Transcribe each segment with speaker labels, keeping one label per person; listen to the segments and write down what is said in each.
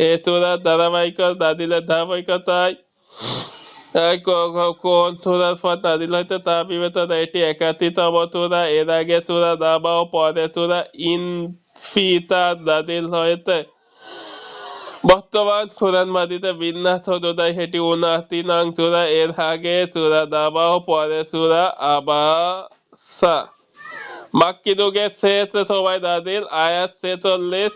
Speaker 1: এ চূড়ার ধারাবাহিকতা দাদিলের ধারাবাহিকতায় কোন চূড়ার পর দাদিল হইতে তা বিবেচনা এটি 81তম চূড়া। এর আগে চূড়া দাবা ও পরে চূড়া ইনফিতা দাদিল হইতে বর্তমান কোরআন মাজিদে বিন্যাস অনুযায়ী এটি 79 নং চূড়া। এর আগে চূড়া দাবা ও পরে চূড়া আবাসা। মাক্কি যুগের শেষ সময় নাজিল আয়াত 46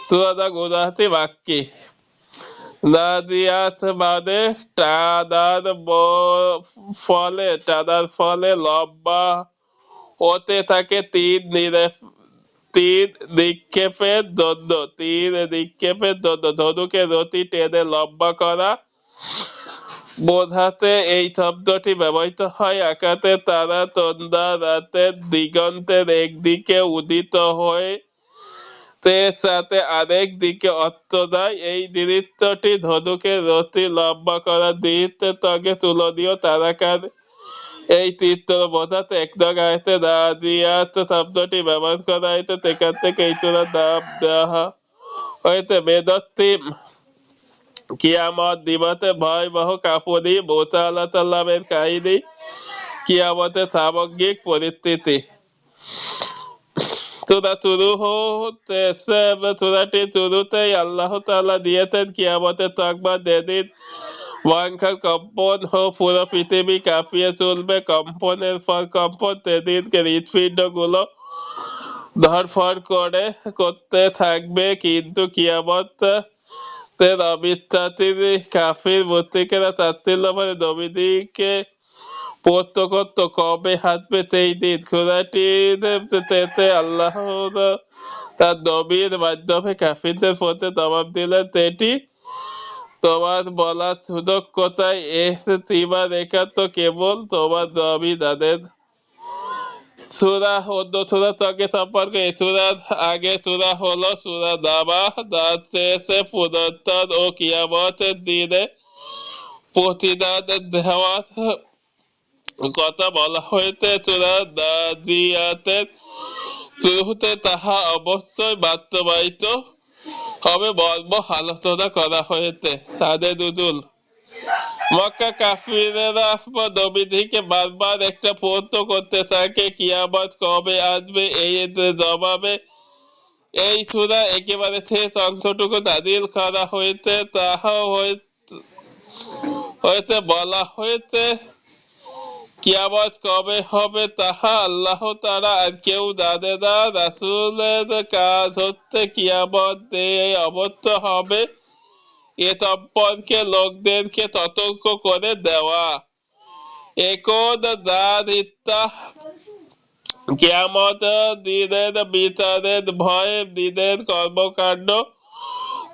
Speaker 1: চূড়া গুনাহটি মাক্কি। নাজিয়াত মানে টানার ফলে লম্বা হতে থাকে তীর নিক্ষেপের জন্য ধনুকে রতি টেনে লম্বা করা বোঝাতে এই শব্দটি ব্যবহৃত হয়। আকাশে তারা সন্ধ্যা রাতের দিগন্তের একদিকে উদিত হয়ে সাথে আরেক দিকে অর্থ দেয়। এই দৃশ্যটি ধনুকের রতি লম্বা করার দৃশ্যের সঙ্গে তুলনীয়। তারাকার এই চিত্র বোঝাতে এক নং আয়াতে নাজিয়াত শব্দটি ব্যবহার করা হয়েছে। সেখান থেকে এই চূড়ার নাম দেওয়া হয়েছে। বেদত্তিম কিয়ামত দিবসে ভয়াবহ কাপুরি মুসা আলাইহিস সালামের কাহিনী, কিয়ামতের সামগ্রিক পরিস্থিতি। সূরাটি শুরুতেই আল্লাহ তাআলা দিয়েছেন কিয়ামতের সংবাদ। যেদিন ভয়ঙ্কর কম্পন ও পুরো পৃথিবী কাঁপিয়ে তুলবে, কম্পনের পর কম্পন। সেদিনকে হৃৎপিণ্ড গুলো ধড়ফড় করতে থাকবে। কিন্তু কিয়ামতের অবিশ্বাসী কাফির মুশরিকেরা চাচ্ছিল নবীজিকে প্রশ্ন করত কবে হাসবে সেই দিন। সূরাটিতে আল্লাহ তার নবীর মাধ্যমে কাফিরদের প্রতি জবাব দিলেন, সেটি তোমার বলার সুযোগ কোথায়? সীমা রেখা তো কেবল তোমার নবী জানেন। অন্য সূরার সঙ্গে সম্পর্ক। এই সূরার আগে সূরা হলো সূরা নাবা, যার শেষে পুনরুত্থান ও কিয়ামতের দিনে প্রতিদান দেওয়ার কথা বলা হয়েছে। সূরা নাজিয়াতের শুরুতে তাহা অবশ্যই বাস্তবায়িত হবে মর্ম আলোচনা করা হয়েছে। তাদের নুজুল। মক্কা কাফিরেরা নবীজিকে বারবার একটা প্রশ্ন করতে থাকে, কিয়ামত কবে আসবে। এই জবাবে এই সূরা একেবারে শেষ অংশটুকু নাযিল করা হয়েছে। তাহা হয়েছে বলা হয়েছে কিয়ামত কবে হবে তাহা আল্লাহ তাআলা আর কেউ জানে না। রাসূলের কাজ হচ্ছে কিয়ামত অবশ্য হবে এ সম্পর্কে লোকদেরকে সতর্ক করে দেওয়া। এখন যার ইচ্ছা কিয়ামত দিনের বিচারের ভয়ে দিনের কর্মকাণ্ড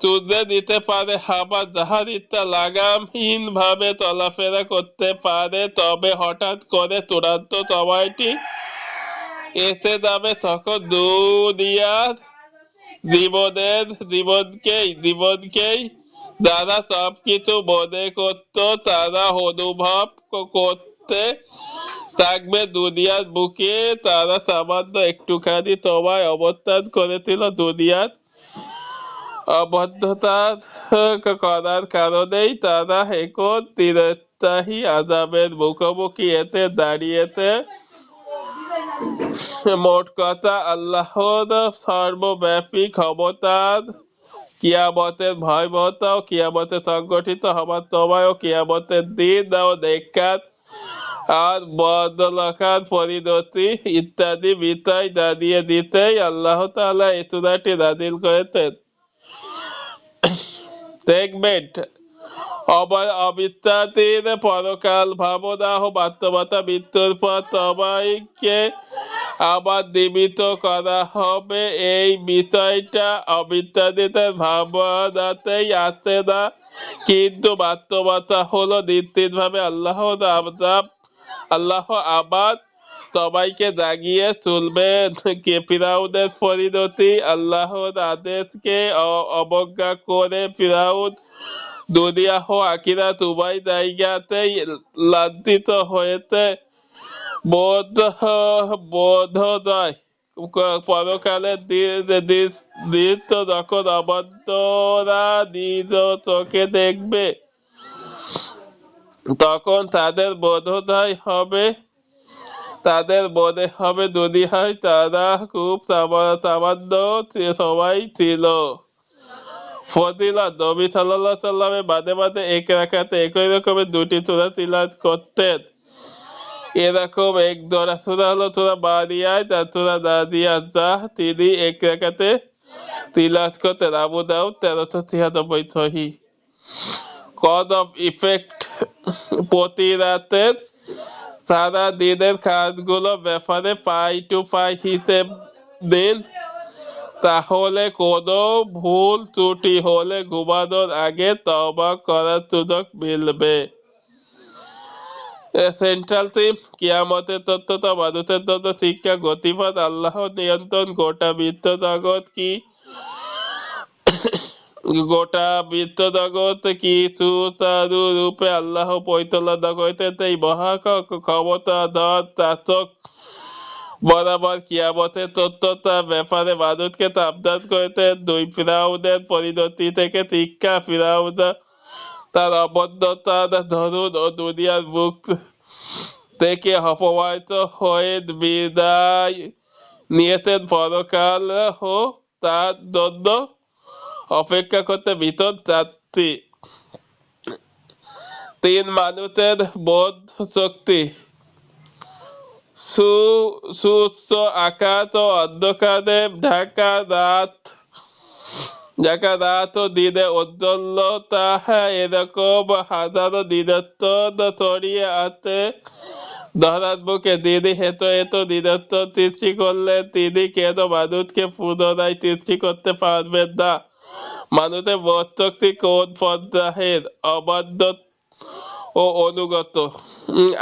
Speaker 1: তুলে দিতে পারে, আবার যাহার ইচ্ছা লাগামহীন ভাবে চলাফেরা করতে পারে। তবে হঠাৎ করে চূড়ান্ত সময়টি এসে যাবে, তখন দুনিয়ার জীবনকেই যারা সবকিছু মনে করত তারা অনুভব করতে থাকবে। দুনিয়ার বুকে তারা সামান্য একটুখানি সময় অবস্থান করেছিল। দুনিয়ার অবদ্ধতা করার কারণেই তারা এখন চিরস্থায়ী আযাবের মুখোমুখি এতে দাঁড়িয়েছে। মোট কথা, আল্লাহর সর্বব্যাপী ক্ষমতার, কিয়ামতের ভয়াবহতা ও কিয়ামতের সংগঠিত হবার সময় ও কিয়ামতের দিন ও নেককার আর বদলকার পরিণতি ইত্যাদি বিষয় জানিয়ে দিতেই আল্লাহ তাআলা এই সূরাটি নাযিল করেছেন। সেগমেন্ট অবিশ্বাসীর পরকাল ভাবনা ও বাস্তবতা। মৃত্যুর পর সবাইকে আবার জীবিত করা হবে, এই বিষয়টা অবিশ্বাসীদের ভাবনাতেই আসে না। কিন্তু বাস্তবতা হলো নিশ্চিতভাবে আল্লাহ আবার সবাইকে জাগিয়ে তুলবেন। ফিরআউনের পরিণতি। আল্লাহর আদেশকে অবজ্ঞা করে ফিরআউন দুনিয়া ও আখিরাত উভয় জায়গাতেই লাঞ্ছিত হয়েছে। বোধোদয় পরকালের দৃশ্য যখন অবাধ্যরা নিজ চোখে দেখবে তখন তাদের বোধোদয় হবে, তাদের মনে হবে দুনিয়ায় তারা খুব সামান্য সবাই ছিল। ফজিলত, নবী সাল্লাল্লাহু আলাইহি সাল্লামের মাঝে মাঝে এক রাকাতে একই রকমের দুটি সূরা তিলাওয়াত করতেন। এরকম এক জোড়া সূরা হলো সূরা মারিয়াত আর সূরা নাজিয়াত, যা তিনি এক রাকাতে তিলাওয়াত করতেন। আবু দাউদ 1396 সহিহ। কজ অফ ইফেক্ট, প্রতি রাতের সারা দিনের কাজগুলো ব্যাপারে পাই টু পাই হিসেব দিন, তাহলে কোনো ভুল ত্রুটি হলে ঘুমানোর আগে তওবা করার সুযোগ মিলবে। সেন্ট্রাল থিম, কিয়ামতের তথ্যটা মানুষের জন্য শিক্ষা, গতিপথ, আল্লাহর নিয়ন্ত্রণ, গোটা বিশ্বজগৎ কি গোটা বিশ্বজগৎ কি সুচারু রূপে আল্লাহ পরিচালনা করিতেন, এই ক্ষমতাধর শাসক বরাবর কিয়ামতের তথ্যটা ব্যাপারে মানুষকে সাবধান করিতেন। দুই ফিরআউনের পরিণতি থেকে শিক্ষা, ফিরআউন তার অবদ্ধতার দরুন ও দুনিয়ার মুখ থেকে অপমানিত হয়ে বিদায় নিয়েছেন। পরকাল ও তার জন্য অপেক্ষা করতে ভীতর যাত্রী। 3 মানুষের বোধ শক্তি, সুস্থ আকাশ ও অন্ধকারে ঢাকা রাত ও দিনে উজ্জ্বলতা, এরকম হাজারো নিদর্শন ছড়িয়ে আছে ধরার বুকে। তিনি এত নিদর্শন সৃষ্টি করলেন, তিনি কেন মানুষকে পুনরায় সৃষ্টি করতে পারবেন না? মানুষের বোধ শক্তি কোন পর্যায়ের? অবাধ্য ও অনুগত।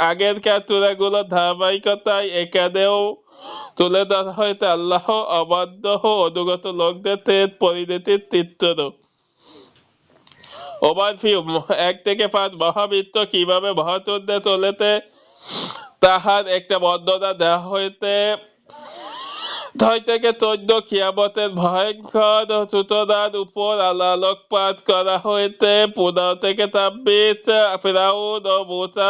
Speaker 1: আগেরকার সূরাগুলোর ধারাবাহিকতায় এখানেও তুলে ধরা হয়েছে আল্লাহ অবাধ্য ও অনুগত লোকদের পরিণতির চিত্র। ওভারভিউ, 1 থেকে 5 মহাবিশ্ব কিভাবে মহাযুদ্ধে চলেছে তাহার একটা বর্ণনা দেওয়া হয়েছে। 6 থেকে 14 কিয়ামতের ভয়ঙ্কর সূচনার উপর আলোকপাত করা হয়েছে। 15 থেকে 26 ফিরআউন ও মূসা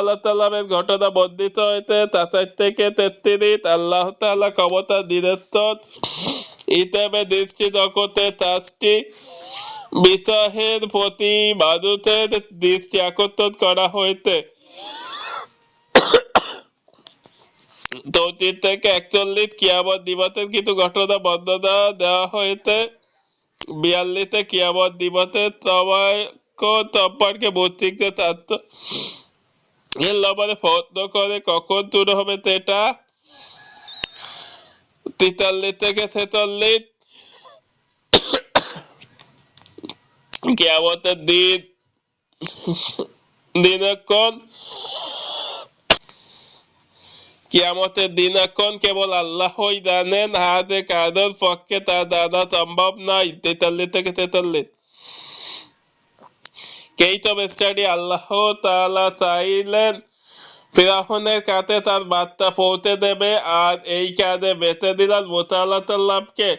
Speaker 1: আলাইহিস ঘটনা বর্ণিত হয়েছে। 27 থেকে 33 আল্লাহ তাআলা ক্ষমতা নিদর্শন হিসেবে দৃষ্টি জগতে 4টি বিষয়ের প্রতি মানুষের দৃষ্টি আকর্ষণ করা হয়েছে। 34 থেকে 41 কিয়ামত দিবসের কিছু ঘটনা বর্ণনা দেওয়া হয়েছে। 42 কিয়ামত দিবসের সময় সম্পর্কে মুশরিকদের তথ্য এর লবণে প্রশ্ন করে কখন শুরু হবে সেটা। 43 থেকে 46 কিয়ামতের দিনক্ষণ, কিয়ামতের দিনক্ষণ কেবল আল্লাহই জানেন, আর কারোর পক্ষে তা জানা সম্ভব নয়। 43 থেকে 46 কেইটব স্টাডি, আল্লাহ তাআলা চাইলেন ফিরআউনের কাছে তার বার্তা পৌঁছে দেবে, আর এই কাজে বেঁচে দিলেন মূসা আলাইহিস সালামকে।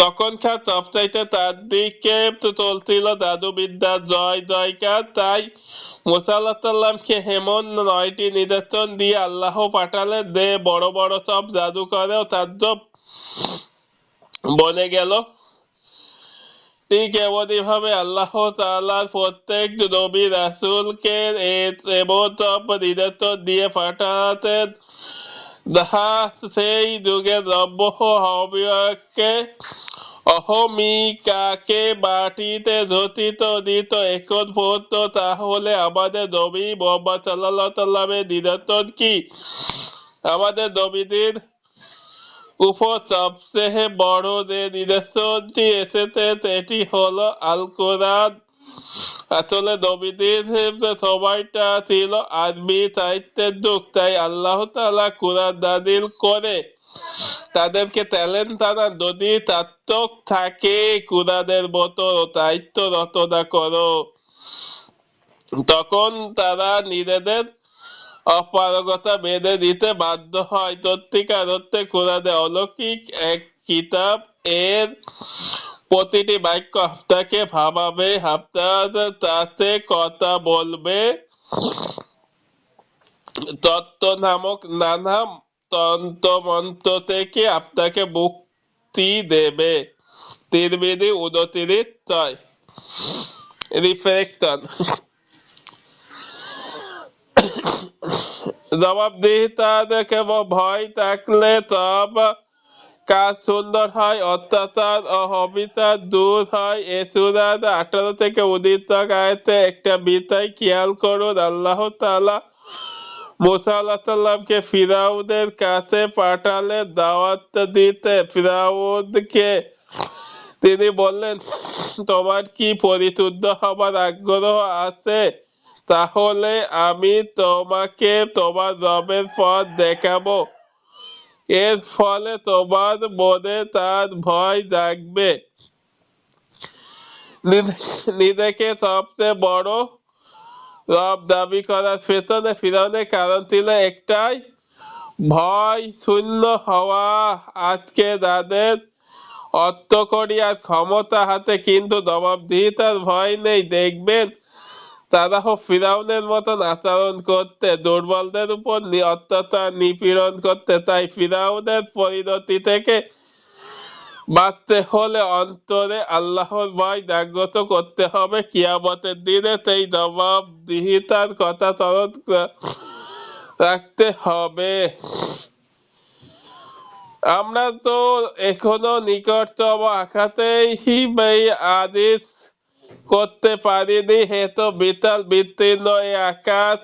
Speaker 1: তখনকার সবচাইতে তার দিকে চলছিল জাদুবিদ্যার জয়কার। তাই মূসা আলাইহিস সালামকে এমন 9টি নিদর্শন দিয়ে আল্লাহ পাঠালেন যে বড় বড় সব জাদুকরেও তাজ্জব বনে গেল। ঠিক এমনই ভাবে আল্লাহ তাআলা প্রত্যেক নবী রাসূলকে এমন সব নিদর্শন দিয়ে পাঠাতেন যাহা সেই যুগের রব্য অহমিকাকে মাটিতে ধতিত দিত। এখন পর্যন্ত তাহলে আমাদের নবী মুহাম্মদ সাল্লাল্লাহু আলাইহি সাল্লামের নিদর্শন কি? আমাদের নবীদের উপর সবচেয়ে বড় যে নিদর্শনটি এসেছে সেটি হলো আল কোরআন। আসলে নবীদের সময়টা ছিল আরবি সাহিত্যের যুগ, তাই আল্লাহ তাআলা কোরআন নাযিল করে তাদেরকে ট্যালেন্ট তারা যদি চাতক থাকে কোরআনের মতো সাহিত্য রচনা করো, তখন তারা নিজেদের অপারগতা মেনে নিতে বাধ্য হয়। সত্যিকার অর্থে কোরআনে অলৌকিক এক কিতাব। এর প্রতিটি বাক্য আপনাকে ভাবাবে, আপনার তাতে কথা বলবে, তত্ত্ব নামক নানা তন্ত্রমন্ত্র থেকে আপনাকে মুক্তি দেবে। তিরমিজি 29:6। রিফ্লেকশন। জবাবদিহিতার কেবল ভয় থাকলে সব কাজ সুন্দর হয়, অত্যাচার ও অবিচার দূর হয়। এ সূরার 18 থেকে 19 আয়াতে একটা বিষয় খেয়াল করুন। আল্লাহ তাআলা মুসা আলাইহিস সালামকে ফিরআউনের কাছে পাঠালেন দাওয়াত দিতে। ফিরআউনকে তিনি বললেন, তোমার কি পরিশুদ্ধ হবার আগ্রহ আছে? তাহলে আমি তোমাকে তোমার রবের পথ দেখাবো। এর ফলে তোমার মনে তার ভয় জাগবে। নিজেকে সবচেয়ে বড় রব দাবি করার পেছনে ফিরআউনের কারণ ছিল একটাই, ভয় শূন্য হওয়া। আজকে যাদের অর্থকড়ি আর ক্ষমতা হাতে কিন্তু জবাবদিহিতার ভয় নেই, দেখবেন তারাও ফিরআউনের মতন আচরণ করতে, দুর্বলদের উপর অত্যাচার নিপীড়ন করতে। তাই ফিরআউনের পরিণতি থেকে বাঁচতে হলে অন্তরে আল্লাহর ভয় জাগ্রত করতে হবে। কিয়ামতের দিনে সেই জবাবদিহিতার কথা স্মরণ রাখতে হবে। আমরা তো এখনো নিকটতম আঘাতেই আদেশ করতে পারিনি। হেতো বিশাল বিস্তীর্ণ এই আকাশ,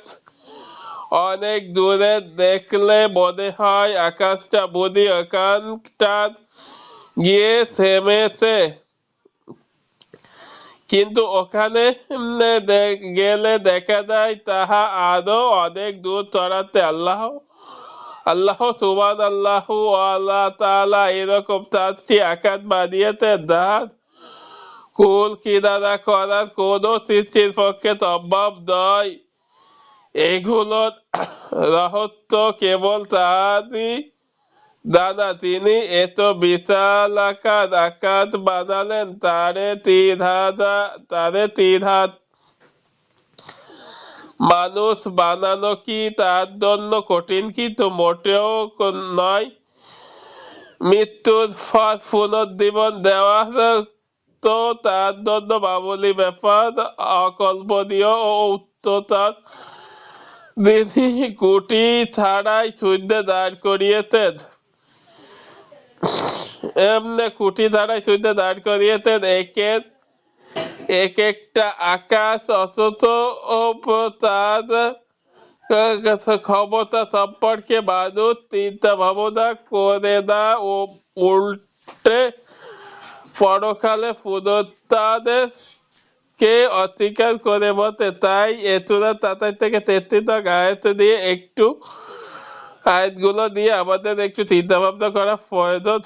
Speaker 1: অনেক দূরে দেখলে মনে হয় আকাশটা বুঝি ওখানটা গিয়ে থেমেছে, কিন্তু ওখানে গেলে দেখা যায় তাহা আরো অনেক দূর ছড়াতে। আল্লাহ সুবহানাল্লাহু ওয়া তাআলা এরকম 4টি আকাশ বানিয়েছেন যার কুল কিনারা করার কোনো সৃষ্টির পক্ষে সম্ভব নয়। এগুলোর রহস্য কেবল তারই জানা। তিনি এত বিশালাকার আকাশ বানালেন, তারে 3 হাত। মানুষ বানানো কি তার জন্য কঠিন? কিন্তু মোটেও নয়। মৃত্যুর পর পুনর্জীবন দেওয়া তো তার জন্য মামুলি ব্যাপার, অকল্পনীয় ও উচ্চতার। তিনি কুটি ছাড়াই শূন্য দাঁড় করিয়েছেন, কুটি ছাড়াই শূন্য দাঁড় করিয়েছেন এক একটা আকাশ, অথচ তার ক্ষমতা সম্পর্কে মানুষ চিন্তা ভাবনা করে না ও উল্টে পরকালে পুনরুত্থানের কে অস্বীকার করে বসে। তাই এ সূরা 27 থেকে 33 আয়াত দিয়ে আয়াতগুলো নিয়ে আমাদের একটু চিন্তা ভাবনা করা প্রয়োজন।